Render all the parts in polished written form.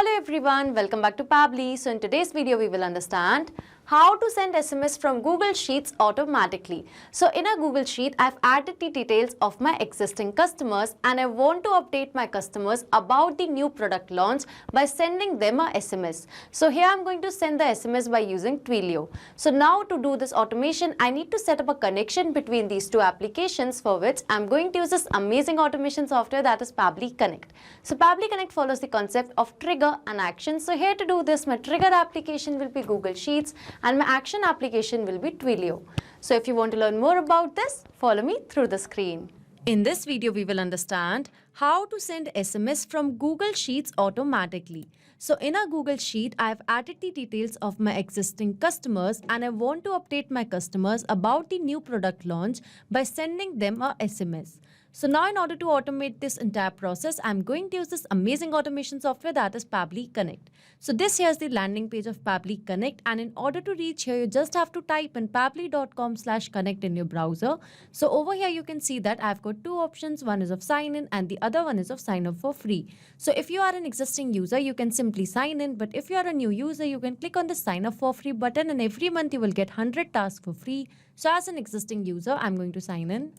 Hello everyone, welcome back to Pabbly. So in today's video we will understand how to send SMS from Google Sheets automatically. So in a Google Sheet, I've added the details of my existing customers and I want to update my customers about the new product launch by sending them a SMS. So here I'm going to send the SMS by using Twilio. So now to do this automation, I need to set up a connection between these two applications, for which I'm going to use this amazing automation software, that is Pabbly Connect. So Pabbly Connect follows the concept of trigger and action. So here to do this, my trigger application will be Google Sheets and my action application will be Twilio. So if you want to learn more about this, follow me through the screen. In this video, we will understand how to send SMS from Google Sheets automatically. So in a Google Sheet, I have added the details of my existing customers and I want to update my customers about the new product launch by sending them a SMS. So now in order to automate this entire process, I'm going to use this amazing automation software, that is Pabbly Connect. So this here is the landing page of Pabbly Connect, and in order to reach here, you just have to type in pabbly.com/connect in your browser. So over here you can see that I've got two options. One is of sign in and the other one is of sign up for free. So if you are an existing user, you can simply sign in, but if you are a new user, you can click on the sign up for free button and every month you will get 100 tasks for free. So as an existing user, I'm going to sign in.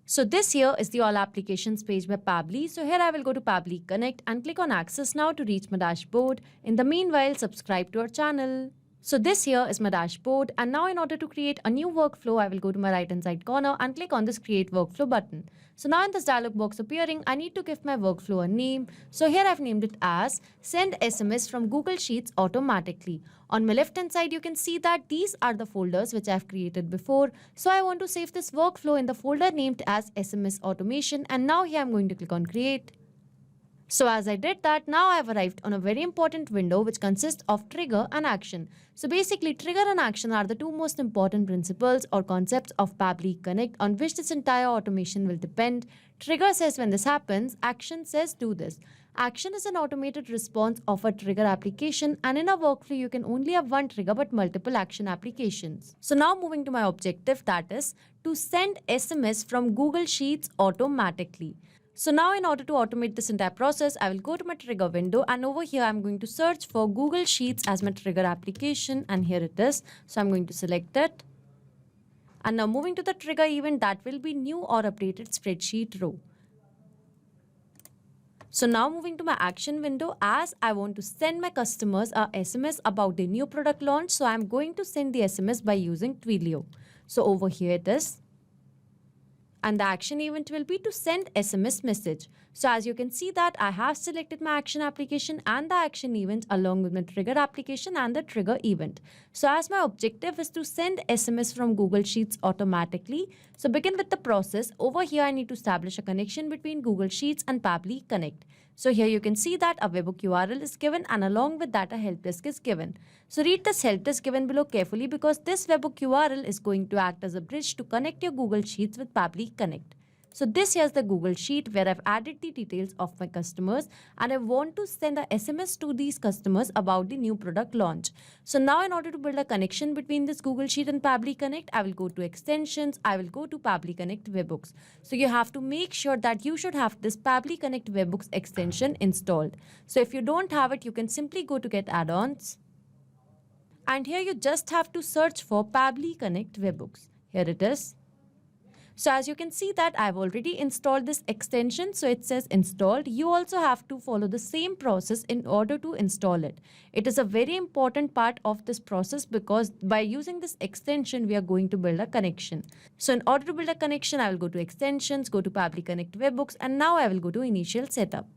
So this here is the all applications page by Pabbly. So here I will go to Pabbly Connect and click on access now to reach my dashboard. In the meanwhile, subscribe to our channel. So this here is my dashboard, and now in order to create a new workflow, I will go to my right hand side corner and click on this create workflow button. So now in this dialog box appearing, I need to give my workflow a name. So here I've named it as send SMS from Google Sheets automatically. On my left hand side, you can see that these are the folders which I've created before. So I want to save this workflow in the folder named as SMS automation, and now here I'm going to click on create. So as I did that, now I have arrived on a very important window which consists of trigger and action. So basically, trigger and action are the two most important principles or concepts of Pabbly Connect on which this entire automation will depend. Trigger says when this happens, action says do this. Action is an automated response of a trigger application, and in a workflow you can only have one trigger but multiple action applications. So now moving to my objective, that is to send SMS from Google Sheets automatically. So now in order to automate this entire process, I will go to my trigger window, and over here I'm going to search for Google Sheets as my trigger application, and here it is. So I'm going to select it. And now moving to the trigger event, that will be new or updated spreadsheet row. So now moving to my action window, as I want to send my customers a SMS about the new product launch, so I'm going to send the SMS by using Twilio. So over here it is. And the action event will be to send SMS message. So as you can see that I have selected my action application and the action event along with my trigger application and the trigger event. So as my objective is to send SMS from Google Sheets automatically, so begin with the process. Over here I need to establish a connection between Google Sheets and Pabbly Connect. So here you can see that a webhook URL is given and along with that a help desk is given. So read this help desk given below carefully because this webhook URL is going to act as a bridge to connect your Google Sheets with Pabbly Connect. So this here is the Google Sheet where I've added the details of my customers and I want to send a SMS to these customers about the new product launch. So now in order to build a connection between this Google Sheet and Pabbly Connect, I will go to extensions, I will go to Pabbly Connect webhooks. So you have to make sure that you should have this Pabbly Connect webhooks extension installed. So if you don't have it, you can simply go to get add-ons. And here you just have to search for Pabbly Connect webhooks. Here it is. So as you can see that I've already installed this extension, so it says installed. You also have to follow the same process in order to install it. It is a very important part of this process because by using this extension, we are going to build a connection. So in order to build a connection, I will go to extensions, go to Pabbly Connect webhooks, and now I will go to initial setup.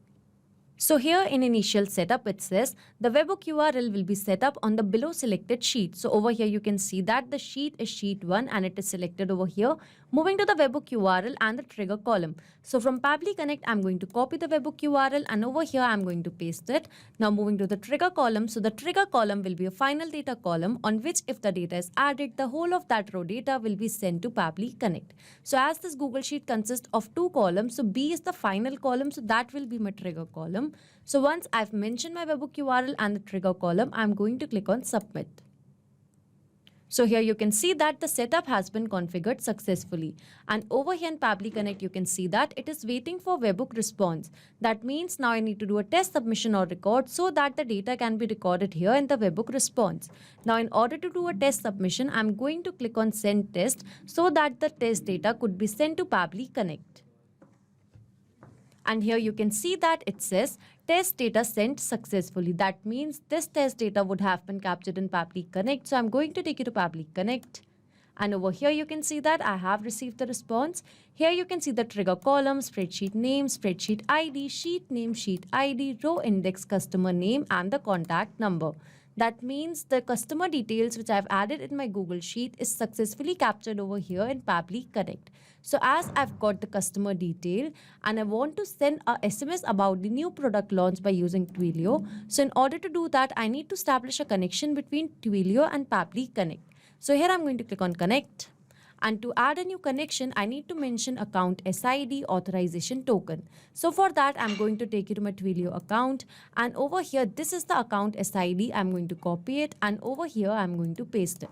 So here in initial setup, it says the webhook URL will be set up on the below selected sheet. So over here, you can see that the sheet is sheet 1 and it is selected over here. Moving to the webhook URL and the trigger column. So from Pabbly Connect, I'm going to copy the webhook URL and over here, I'm going to paste it. Now moving to the trigger column. So the trigger column will be a final data column on which if the data is added, the whole of that row data will be sent to Pabbly Connect. So as this Google Sheet consists of two columns, so B is the final column. So that will be my trigger column. So once I've mentioned my webhook URL and the trigger column, I'm going to click on submit. So here you can see that the setup has been configured successfully. And over here in Pabbly Connect, you can see that it is waiting for webhook response. That means now I need to do a test submission or record so that the data can be recorded here in the webhook response. Now in order to do a test submission, I'm going to click on send test so that the test data could be sent to Pabbly Connect. And here you can see that it says test data sent successfully. That means this test data would have been captured in Pabbly Connect. So I'm going to take you to Pabbly Connect. And over here you can see that I have received the response. Here you can see the trigger column, spreadsheet name, spreadsheet ID, sheet name, sheet ID, row index, customer name, and the contact number. That means the customer details which I've added in my Google Sheet is successfully captured over here in Pabbly Connect. So as I've got the customer detail and I want to send a SMS about the new product launch by using Twilio. So in order to do that, I need to establish a connection between Twilio and Pabbly Connect. So here I'm going to click on connect. And to add a new connection, I need to mention account SID authorization token. So for that, I'm going to take you to my Twilio account. And over here, this is the account SID. I'm going to copy it. And over here, I'm going to paste it.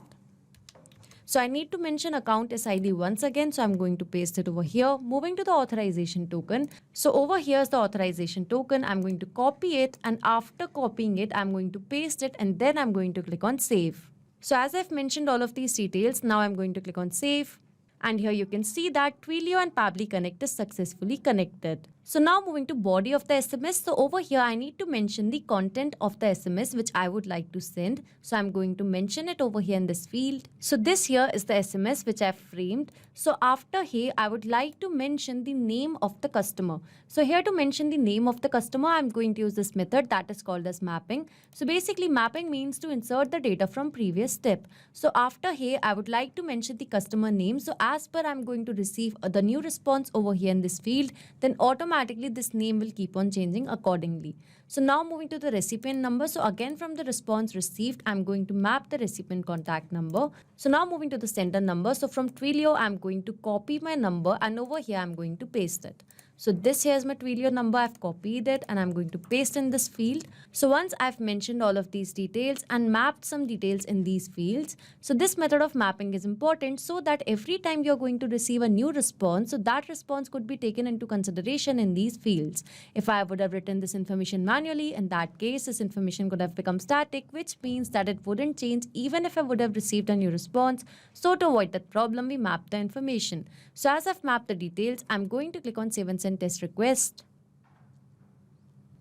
So I need to mention account SID once again. So I'm going to paste it over here. Moving to the authorization token. So over here is the authorization token. I'm going to copy it. And after copying it, I'm going to paste it. And then I'm going to click on save. So as I've mentioned all of these details, now I'm going to click on save. And here you can see that Twilio and Pabbly Connect is successfully connected. So now moving to body of the SMS. So over here, I need to mention the content of the SMS which I would like to send. So I'm going to mention it over here in this field. So this here is the SMS which I've framed. So after here, I would like to mention the name of the customer. So here to mention the name of the customer, I'm going to use this method that is called as mapping. So basically mapping means to insert the data from previous step. So after here, I would like to mention the customer name. So as per I'm going to receive the new response over here in this field, then automatically this name will keep on changing accordingly. So now moving to the recipient number. So again from the response received, I'm going to map the recipient contact number. So now moving to the sender number. So from Twilio, I'm going to copy my number and over here I'm going to paste it. So this here is my Twilio number. I've copied it and I'm going to paste in this field. So once I've mentioned all of these details and mapped some details in these fields, so this method of mapping is important so that every time you're going to receive a new response, so that response could be taken into consideration in these fields. If I would have written this information manually, in that case, this information could have become static, which means that it wouldn't change even if I would have received a new response. So to avoid that problem, we map the information. So as I've mapped the details, I'm going to click on save and send test request.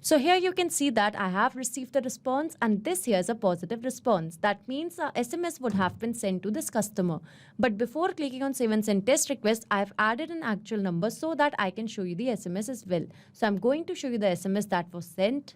So here you can see that I have received the response and this here is a positive response. That means a SMS would have been sent to this customer. But before clicking on save and send test request, I have added an actual number so that I can show you the SMS as well. So I'm going to show you the SMS that was sent.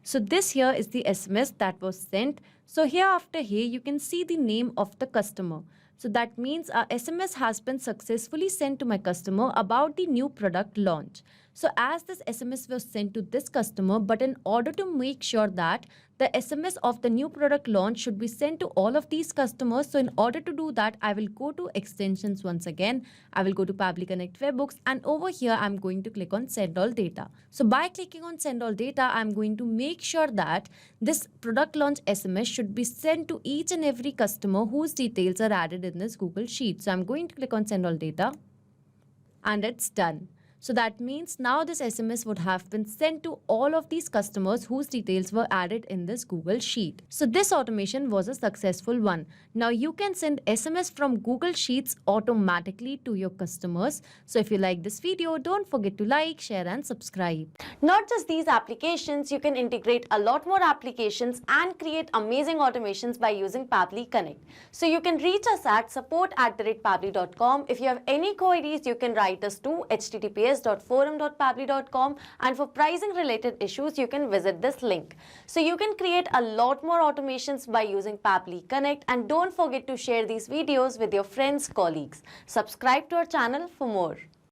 So this here is the SMS that was sent. So here after here you can see the name of the customer. So that means a SMS has been successfully sent to my customer about the new product launch. So as this SMS was sent to this customer, but in order to make sure that the SMS of the new product launch should be sent to all of these customers. So in order to do that, I will go to extensions once again. I will go to Pabbly Connect Webhooks and over here, I'm going to click on send all data. So by clicking on send all data, I'm going to make sure that this product launch SMS should be sent to each and every customer whose details are added in this Google Sheet. So I'm going to click on send all data and it's done. So that means now this SMS would have been sent to all of these customers whose details were added in this Google Sheet. So this automation was a successful one. Now you can send SMS from Google Sheets automatically to your customers. So if you like this video, don't forget to like, share and subscribe. Not just these applications, you can integrate a lot more applications and create amazing automations by using Pabbly Connect. So you can reach us at support@pabbly.com. If you have any queries, you can write us to https://forum.pabbly.com, and for pricing related issues, you can visit this link. So you can create a lot more automations by using Pabbly Connect, and don't forget to share these videos with your friends, colleagues. Subscribe to our channel for more.